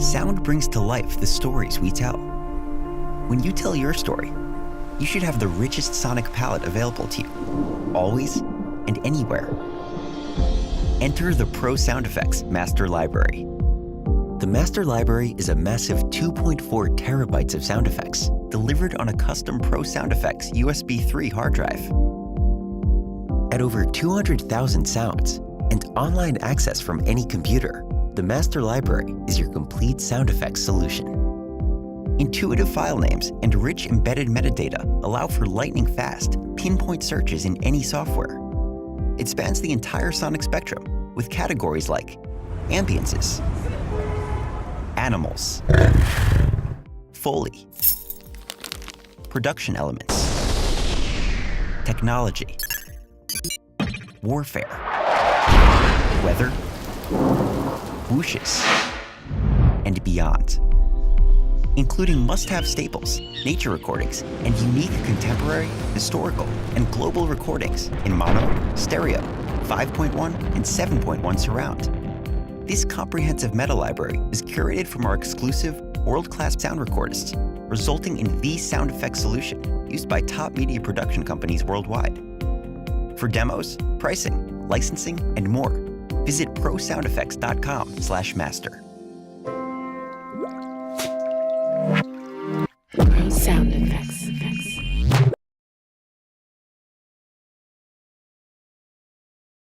Sound brings to life the stories we tell. When you tell your story, you should have the richest sonic palette available to you, always and anywhere. Enter the Pro Sound Effects Master Library. The Master Library is a massive 2.4 terabytes of sound effects delivered on a custom Pro Sound Effects USB 3 hard drive. At over 200,000 sounds and online access from any computer, the Master Library is your complete sound effects solution. Intuitive file names and rich embedded metadata allow for lightning-fast, pinpoint searches in any software. It spans the entire sonic spectrum with categories like Ambiences, Animals, Foley, Production Elements, Technology, Warfare, Weather, Whooshes, and beyond, including must-have staples, nature recordings, and unique contemporary, historical, and global recordings in mono, stereo, 5.1, and 7.1 surround. This comprehensive meta library is curated from our exclusive, world-class sound recordists, resulting in the sound effects solution used by top media production companies worldwide. For demos, pricing, licensing, and more, visit prosoundeffects.com/master. Pro Sound Effects.